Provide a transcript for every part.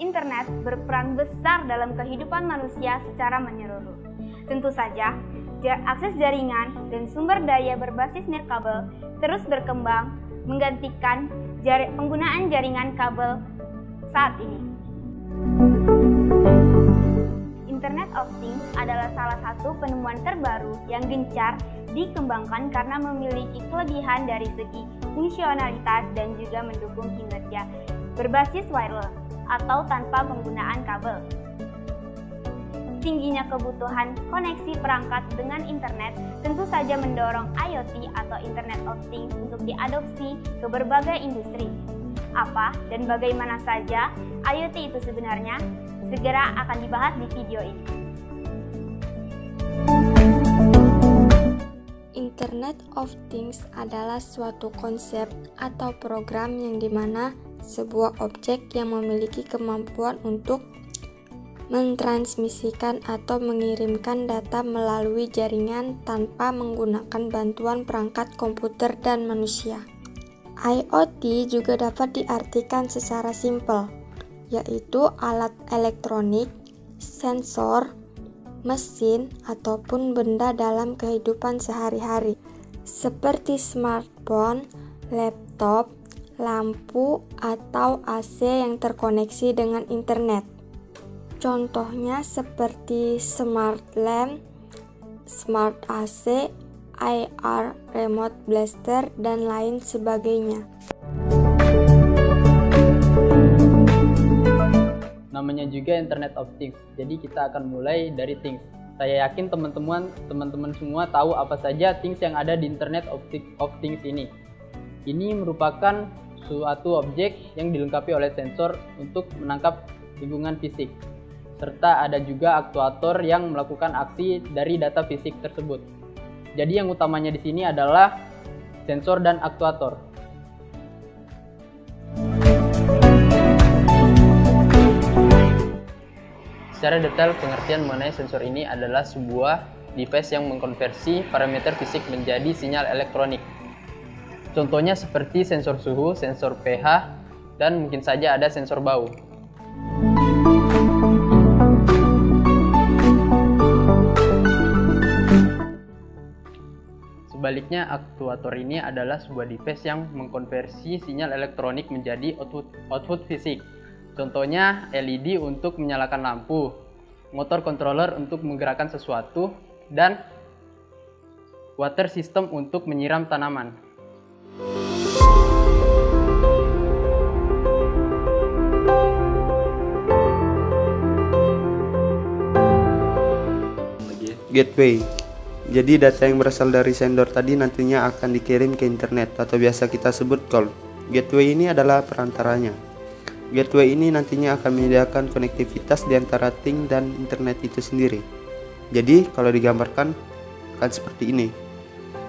Internet berperan besar dalam kehidupan manusia secara menyeluruh. Tentu saja, akses jaringan dan sumber daya berbasis nirkabel terus berkembang menggantikan penggunaan jaringan kabel saat ini. Internet of Things adalah salah satu penemuan terbaru yang gencar dikembangkan karena memiliki kelebihan dari segi fungsionalitas dan juga mendukung kinerja berbasis wireless atau tanpa penggunaan kabel. Tingginya kebutuhan koneksi perangkat dengan internet tentu saja mendorong IoT atau Internet of Things untuk diadopsi ke berbagai industri. Apa dan bagaimana saja IoT itu sebenarnya? Segera akan dibahas di video ini. Internet of Things adalah suatu konsep atau program yang dimana sebuah objek yang memiliki kemampuan untuk mentransmisikan atau mengirimkan data melalui jaringan tanpa menggunakan bantuan perangkat komputer dan manusia. IoT juga dapat diartikan secara simpel, yaitu alat elektronik, sensor, mesin, ataupun benda dalam kehidupan sehari-hari, seperti smartphone, laptop, lampu, atau AC yang terkoneksi dengan internet. Contohnya seperti smart lamp, smart AC, IR remote blaster, dan lain sebagainya. Namanya juga Internet of Things, jadi kita akan mulai dari Things. Saya yakin teman-teman semua tahu apa saja Things yang ada di Internet of Things ini. Ini merupakan suatu objek yang dilengkapi oleh sensor untuk menangkap lingkungan fisik, serta ada juga aktuator yang melakukan aksi dari data fisik tersebut. Jadi yang utamanya di sini adalah sensor dan aktuator. Secara detail, pengertian mengenai sensor ini adalah sebuah device yang mengkonversi parameter fisik menjadi sinyal elektronik. Contohnya seperti sensor suhu, sensor pH, dan mungkin saja ada sensor bau. Sebaliknya, aktuator ini adalah sebuah device yang mengkonversi sinyal elektronik menjadi output fisik. Contohnya LED untuk menyalakan lampu, motor controller untuk menggerakkan sesuatu, dan water system untuk menyiram tanaman. Gateway. Jadi data yang berasal dari sender tadi nantinya akan dikirim ke internet atau biasa kita sebut call. Gateway ini adalah perantaranya. Gateway ini nantinya akan menyediakan konektivitas di antara thing dan internet itu sendiri. Jadi kalau digambarkan akan seperti ini.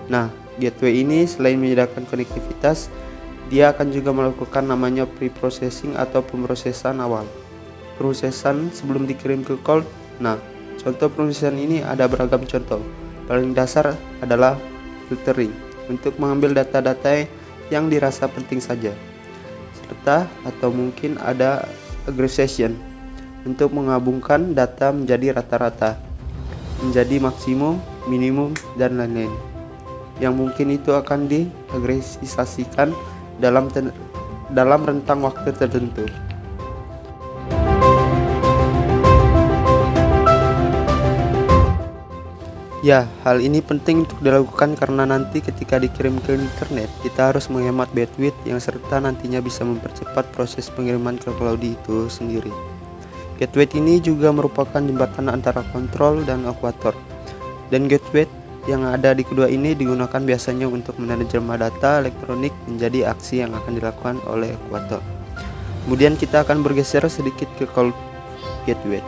Nah, gateway ini selain menyediakan konektivitas, dia akan juga melakukan namanya pre-processing atau pemrosesan awal. Prosesan sebelum dikirim ke call. Nah, contoh prosesan ini ada beragam contoh. Paling dasar adalah filtering untuk mengambil data-data yang dirasa penting saja, serta atau mungkin ada aggregation untuk menggabungkan data menjadi rata-rata, menjadi maksimum, minimum, dan lain-lain, yang mungkin itu akan diagregisasikan dalam rentang waktu tertentu. Ya, hal ini penting untuk dilakukan karena nanti ketika dikirim ke internet, kita harus menghemat bandwidth yang serta nantinya bisa mempercepat proses pengiriman ke cloud itu sendiri. Gateway ini juga merupakan jembatan antara kontrol dan akuator. Dan gateway yang ada di kedua ini digunakan biasanya untuk menerjemah data elektronik menjadi aksi yang akan dilakukan oleh akuator. Kemudian kita akan bergeser sedikit ke call gateway.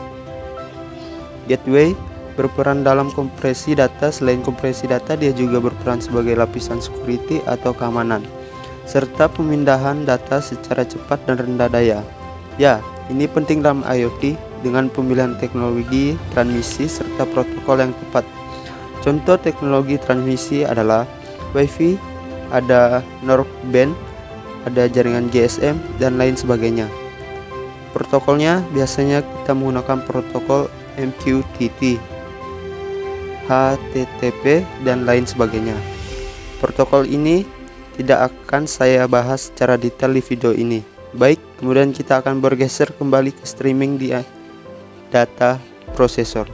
Gateway berperan dalam kompresi data. Selain kompresi data, dia juga berperan sebagai lapisan security atau keamanan, serta pemindahan data secara cepat dan rendah daya. Ya, ini penting dalam IoT dengan pemilihan teknologi transmisi serta protokol yang tepat. Contoh teknologi transmisi adalah Wi-Fi, ada Narrowband, ada jaringan GSM, dan lain sebagainya. protokolnya biasanya kita menggunakan protokol MQTT, HTTP, dan lain sebagainya. Protokol ini tidak akan saya bahas secara detail di video ini. Baik, kemudian kita akan bergeser kembali ke streaming di data processor.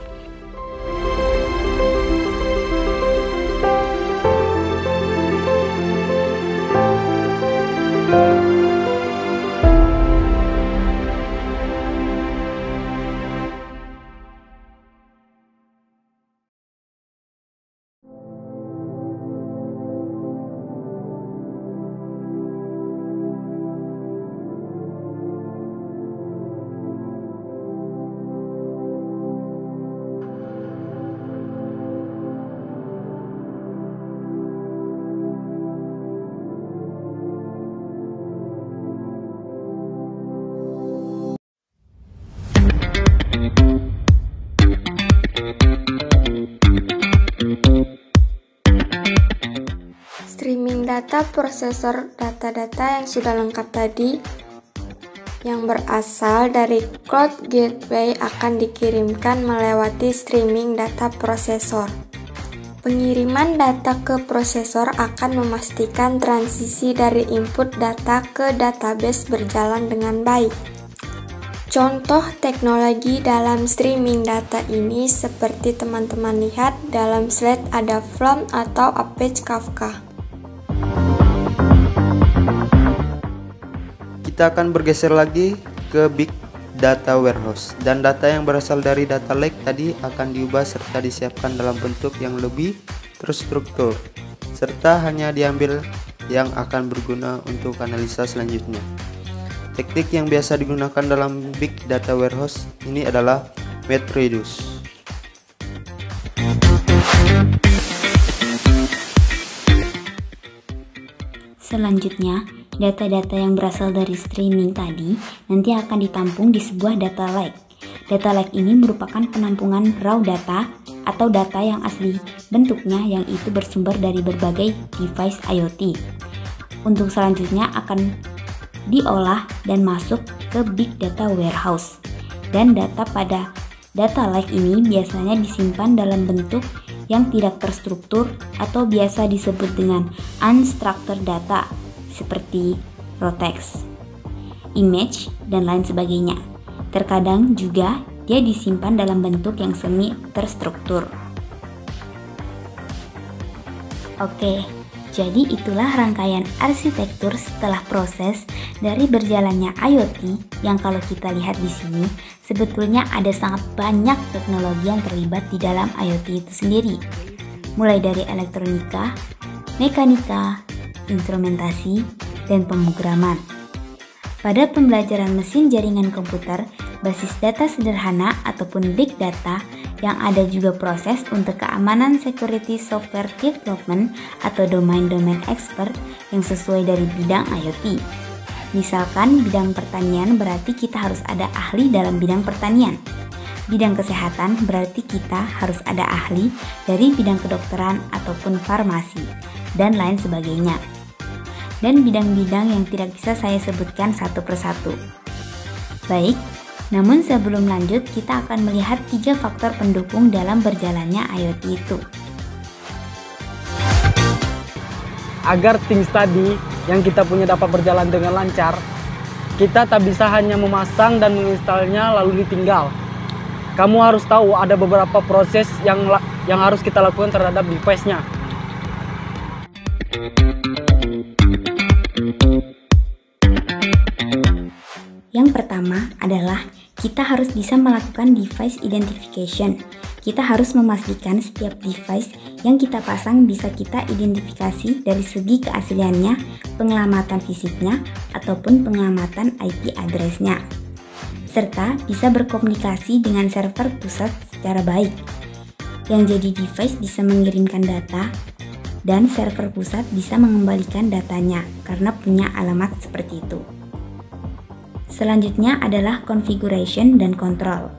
Streaming data prosesor data-data yang sudah lengkap tadi yang berasal dari Cloud Gateway akan dikirimkan melewati streaming data prosesor. Pengiriman data ke prosesor akan memastikan transisi dari input data ke database berjalan dengan baik. Contoh teknologi dalam streaming data ini seperti teman-teman lihat dalam slide ada Flom atau Apache Kafka. Kita akan bergeser lagi ke Big Data Warehouse, dan data yang berasal dari data lake tadi akan diubah serta disiapkan dalam bentuk yang lebih terstruktur, serta hanya diambil yang akan berguna untuk analisa selanjutnya. Teknik yang biasa digunakan dalam Big Data Warehouse ini adalah MapReduce. Selanjutnya, data-data yang berasal dari streaming tadi nanti akan ditampung di sebuah data lake. Data lake ini merupakan penampungan raw data atau data yang asli bentuknya yang itu bersumber dari berbagai device IoT. Untuk selanjutnya akan diolah dan masuk ke Big Data Warehouse. Dan data pada data lake ini biasanya disimpan dalam bentuk yang tidak terstruktur atau biasa disebut dengan unstructured data seperti raw text, image, dan lain sebagainya. Terkadang juga dia disimpan dalam bentuk yang semi terstruktur. Oke, jadi itulah rangkaian arsitektur setelah proses dari berjalannya IoT yang kalau kita lihat di sini sebetulnya ada sangat banyak teknologi yang terlibat di dalam IoT itu sendiri. Mulai dari elektronika, mekanika, instrumentasi, dan pemrograman. Pada pembelajaran mesin jaringan komputer, basis data sederhana ataupun big data yang ada juga proses untuk keamanan security software development atau domain-domain expert yang sesuai dari bidang IoT. Misalkan bidang pertanian berarti kita harus ada ahli dalam bidang pertanian. Bidang kesehatan berarti kita harus ada ahli dari bidang kedokteran ataupun farmasi, dan lain sebagainya. Dan bidang-bidang yang tidak bisa saya sebutkan satu persatu. Baik, namun sebelum lanjut kita akan melihat 3 faktor pendukung dalam berjalannya IoT itu. Agar things tadi yang kita punya dapat berjalan dengan lancar, kita tak bisa hanya memasang dan menginstalnya lalu ditinggal. Kamu harus tahu ada beberapa proses yang harus kita lakukan terhadap device-nya. Yang pertama adalah kita harus bisa melakukan device identification. Kita harus memastikan setiap device yang kita pasang bisa kita identifikasi dari segi keasliannya, pengelamatan fisiknya, ataupun pengelamatan IP address-nya. Serta bisa berkomunikasi dengan server pusat secara baik. Yang jadi device bisa mengirimkan data, dan server pusat bisa mengembalikan datanya karena punya alamat seperti itu. Selanjutnya adalah configuration dan control.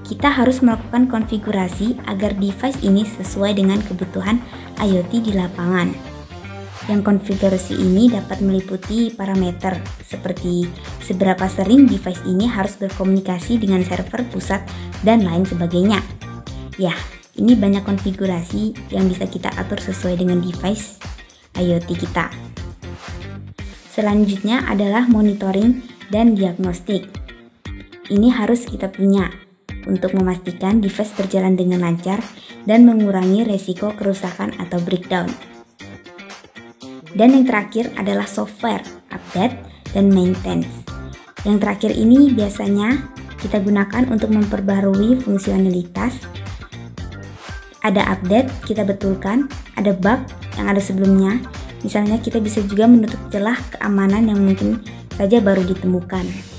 Kita harus melakukan konfigurasi agar device ini sesuai dengan kebutuhan IoT di lapangan. Yang konfigurasi ini dapat meliputi parameter seperti seberapa sering device ini harus berkomunikasi dengan server pusat dan lain sebagainya. Ya, ini banyak konfigurasi yang bisa kita atur sesuai dengan device IoT kita. Selanjutnya adalah monitoring dan diagnostik. Ini harus kita punya untuk memastikan device berjalan dengan lancar dan mengurangi resiko kerusakan atau breakdown. Dan yang terakhir adalah software, update, dan maintenance. Yang terakhir ini biasanya kita gunakan untuk memperbarui fungsionalitas. Ada update, kita betulkan, ada bug yang ada sebelumnya. Misalnya kita bisa juga menutup celah keamanan yang mungkin saja baru ditemukan.